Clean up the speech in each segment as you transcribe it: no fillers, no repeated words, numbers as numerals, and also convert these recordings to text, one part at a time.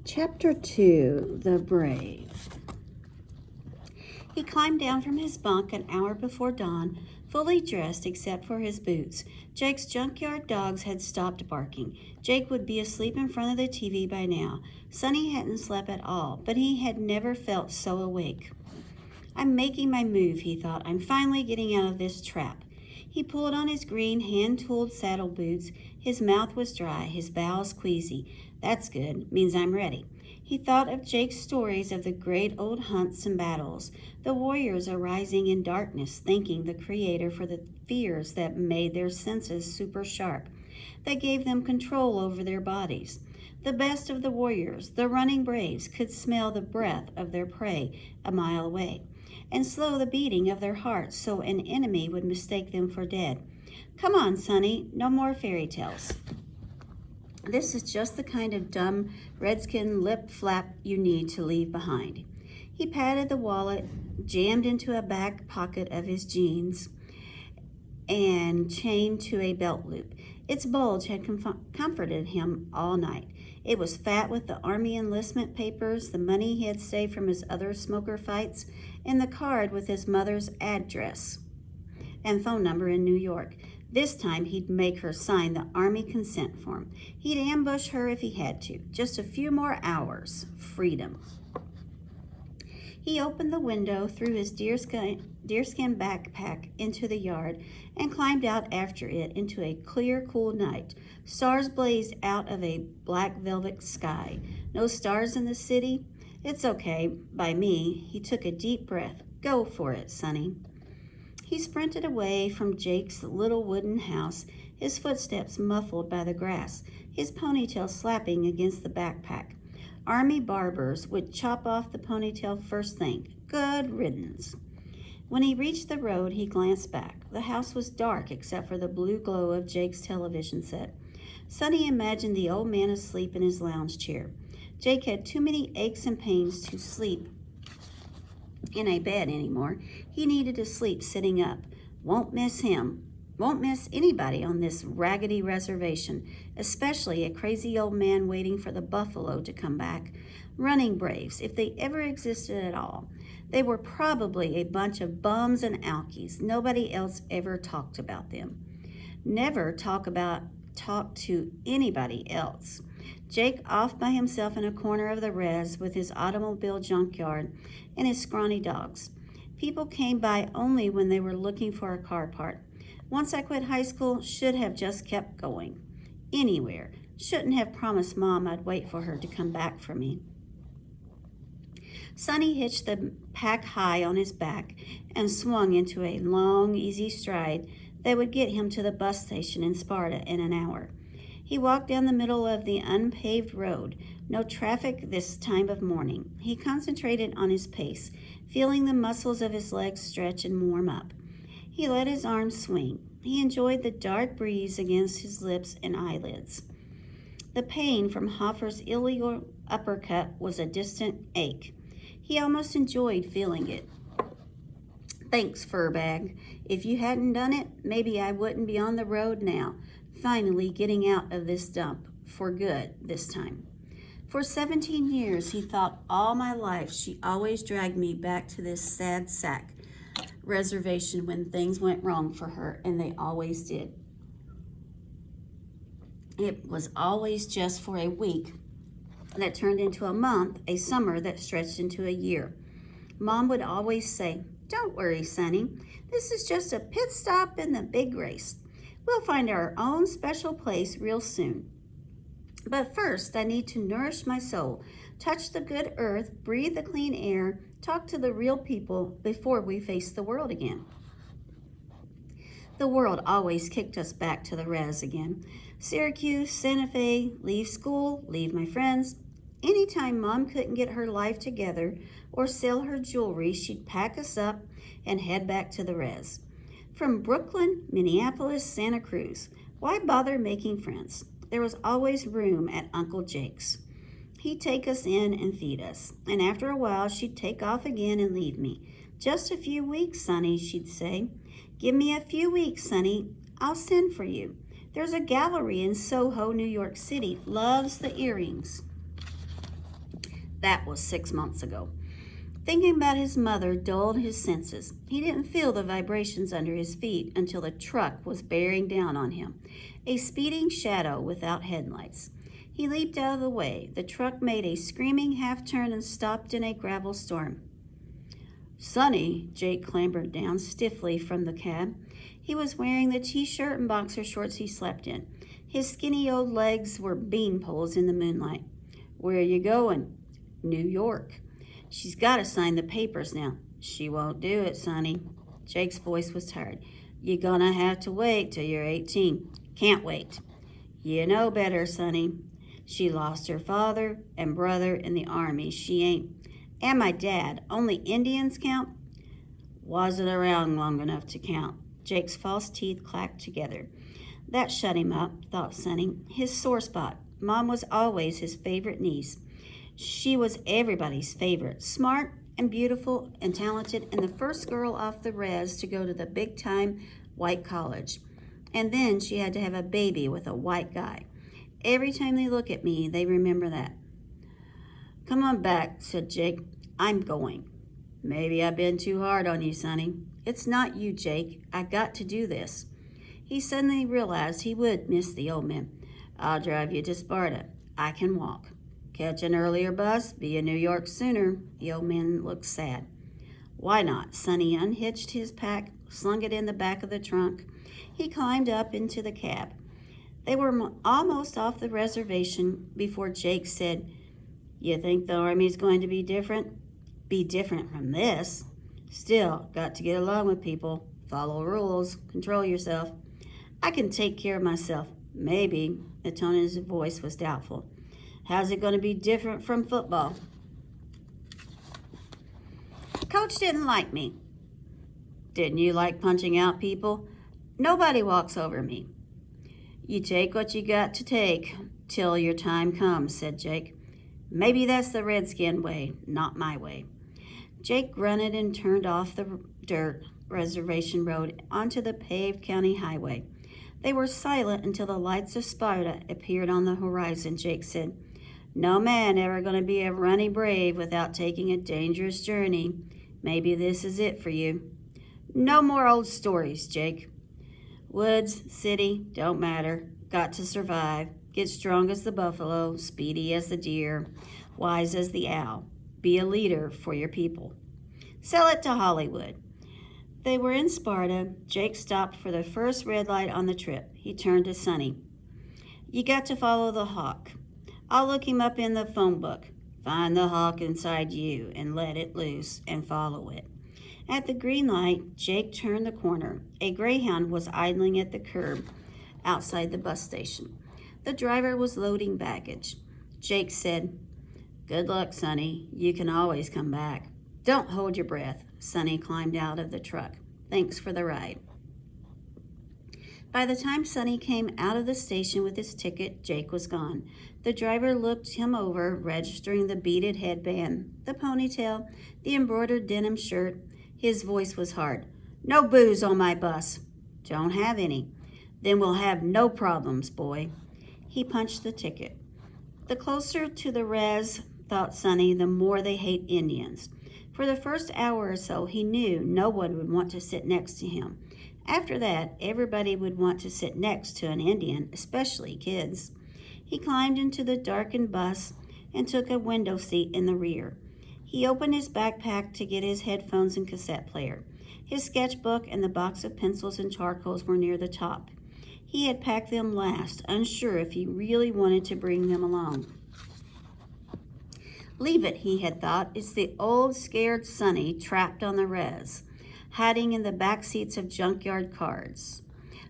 Chapter 2, The Brave. He climbed down from his bunk an hour before dawn, fully dressed except for his boots. Jake's junkyard dogs had stopped barking. Jake would be asleep in front of the TV by now. Sonny hadn't slept at all, but he had never felt so awake. I'm making my move, he thought. I'm finally getting out of this trap. He pulled on his green hand-tooled saddle boots. His mouth was dry, his bowels queasy. That's good, means I'm ready. He thought of Jake's stories of the great old hunts and battles, the warriors arising in darkness, thanking the Creator for the fears that made their senses super sharp, that gave them control over their bodies. The best of the warriors, the running braves, could smell the breath of their prey a mile away, and slow the beating of their hearts so an enemy would mistake them for dead. Come on, Sonny, no more fairy tales. This is just the kind of dumb redskin lip flap you need to leave behind. He patted the wallet, jammed into a back pocket of his jeans, and chained to a belt loop. Its bulge had comforted him all night. It was fat with the Army enlistment papers, the money he had saved from his other smoker fights, and the card with his mother's address and phone number in New York. This time he'd make her sign the Army consent form. He'd ambush her if he had to. Just a few more hours. Freedom. He opened the window, threw his deerskin backpack into the yard, and climbed out after it into a clear, cool night. Stars blazed out of a black velvet sky. No stars in the city? It's okay, by me. He took a deep breath. Go for it, Sonny. He sprinted away from Jake's little wooden house, his footsteps muffled by the grass, his ponytail slapping against the backpack. Army barbers would chop off the ponytail first thing. Good riddance. When he reached the road, he glanced back. The house was dark except for the blue glow of Jake's television set. Sonny imagined the old man asleep in his lounge chair. Jake had too many aches and pains to sleep in a bed anymore. He needed to sleep sitting up. Won't miss him. Won't miss anybody on this raggedy reservation, especially a crazy old man waiting for the buffalo to come back. Running braves, if they ever existed at all. They were probably a bunch of bums and alkies. Nobody else ever talked about them. Never talk to anybody else. Jake off by himself in a corner of the res with his automobile junkyard and his scrawny dogs. People came by only when they were looking for a car part. Once I quit high school, should have just kept going. Anywhere. Shouldn't have promised Mom I'd wait for her to come back for me. Sonny hitched the pack high on his back and swung into a long, easy stride that would get him to the bus station in Sparta in an hour. He walked down the middle of the unpaved road. No traffic this time of morning. He concentrated on his pace, feeling the muscles of his legs stretch and warm up. He let his arms swing. He enjoyed the dark breeze against his lips and eyelids. The pain from Hoffer's illegal uppercut was a distant ache. He almost enjoyed feeling it. Thanks, Furbag. If you hadn't done it, maybe I wouldn't be on the road now, finally getting out of this dump, for good this time. For 17 years, he thought all my life she always dragged me back to this sad sack reservation when things went wrong for her, and they always did. It was always just for a week that turned into a month, a summer that stretched into a year. Mom would always say, "Don't worry, Sonny. This is just a pit stop in the big race. We'll find our own special place real soon. But first, I need to nourish my soul, touch the good earth, breathe the clean air, talk to the real people before we face the world again." The world always kicked us back to the res again. Syracuse, Santa Fe, leave school, leave my friends. Anytime Mom couldn't get her life together or sell her jewelry, she'd pack us up and head back to the res. From Brooklyn, Minneapolis, Santa Cruz. Why bother making friends? There was always room at Uncle Jake's. He'd take us in and feed us, and after a while she'd take off again and leave me. "Just a few weeks, Sonny," she'd say. "Give me a few weeks, Sonny. I'll send for you. There's a gallery in Soho, New York City. Loves the earrings." That was 6 months ago. Thinking about his mother dulled his senses. He didn't feel the vibrations under his feet until the truck was bearing down on him, a speeding shadow without headlights. He leaped out of the way. The truck made a screaming half-turn and stopped in a gravel storm. "Sonny," Jake clambered down stiffly from the cab. He was wearing the t-shirt and boxer shorts he slept in. His skinny old legs were beanpoles in the moonlight. "Where are you going?" "New York." "She's got to sign the papers now." "She won't do it, Sonny." Jake's voice was tired. "You're gonna have to wait till you're 18. "Can't wait." "You know better, Sonny. She lost her father and brother in the army. She ain't. And my dad. Only Indians count?" "Wasn't around long enough to count." Jake's false teeth clacked together. That shut him up, thought Sonny. His sore spot. Mom was always his favorite niece. She was everybody's favorite, smart and beautiful and talented, and the first girl off the res to go to the big-time white college. And then she had to have a baby with a white guy. Every time they look at me, they remember that. "Come on back," said Jake. "I'm going." "Maybe I've been too hard on you, Sonny." "It's not you, Jake. I got to do this." He suddenly realized he would miss the old man. "I'll drive you to Sparta. I can walk." "Catch an earlier bus, be in New York sooner." The old man looked sad. "Why not?" Sonny unhitched his pack, slung it in the back of the trunk. He climbed up into the cab. They were almost off the reservation before Jake said, "You think the Army's going to be different?" "Be different from this." "Still, got to get along with people, follow rules, control yourself." "I can take care of myself." "Maybe." The tone in his voice was doubtful. "How's it going to be different from football?" "Coach didn't like me." "Didn't you like punching out people?" "Nobody walks over me." "You take what you got to take till your time comes," said Jake. "Maybe that's the redskin way, not my way." Jake grunted and turned off the dirt reservation road onto the paved county highway. They were silent until the lights of Sparta appeared on the horizon. Jake said, "No man ever going to be a runny brave without taking a dangerous journey. Maybe this is it for you." "No more old stories, Jake." "Woods, city, don't matter. Got to survive. Get strong as the buffalo, speedy as the deer, wise as the owl. Be a leader for your people. Sell it to Hollywood." They were in Sparta. Jake stopped for the first red light on the trip. He turned to Sonny. "You got to follow the hawk. I'll look him up in the phone book. Find the hawk inside you and let it loose and follow it." At the green light, Jake turned the corner. A greyhound was idling at the curb outside the bus station. The driver was loading baggage. Jake said, "Good luck, Sonny. You can always come back." "Don't hold your breath." Sonny climbed out of the truck. "Thanks for the ride." By the time Sonny came out of the station with his ticket, Jake was gone. The driver looked him over, registering the beaded headband, the ponytail, the embroidered denim shirt. His voice was hard. "No booze on my bus." "Don't have any." "Then we'll have no problems, boy." He punched the ticket. The closer to the res, thought Sonny, the more they hate Indians. For the first hour or so, he knew no one would want to sit next to him. After that, everybody would want to sit next to an Indian, especially kids. He climbed into the darkened bus and took a window seat in the rear. He opened his backpack to get his headphones and cassette player. His sketchbook and the box of pencils and charcoals were near the top. He had packed them last, unsure if he really wanted to bring them along. Leave it, he had thought. It's the old scared Sonny trapped on the res, hiding in the back seats of junkyard cars,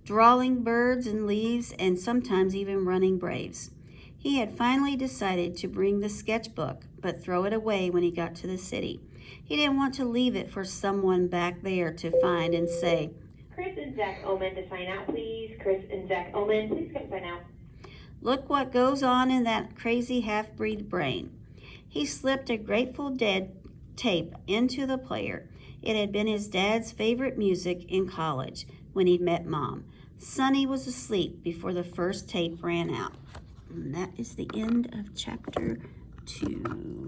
drawing birds and leaves, and sometimes even running braves. He had finally decided to bring the sketchbook, but throw it away when he got to the city. He didn't want to leave it for someone back there to find and say, "Chris and Zach Oman to sign out, please. Chris and Zach Oman, please come sign out." Look what goes on in that crazy half-breed brain. He slipped a Grateful Dead tape into the player. It had been his dad's favorite music in college when he'd met Mom. Sonny was asleep before the first tape ran out. And that is the end of chapter 2.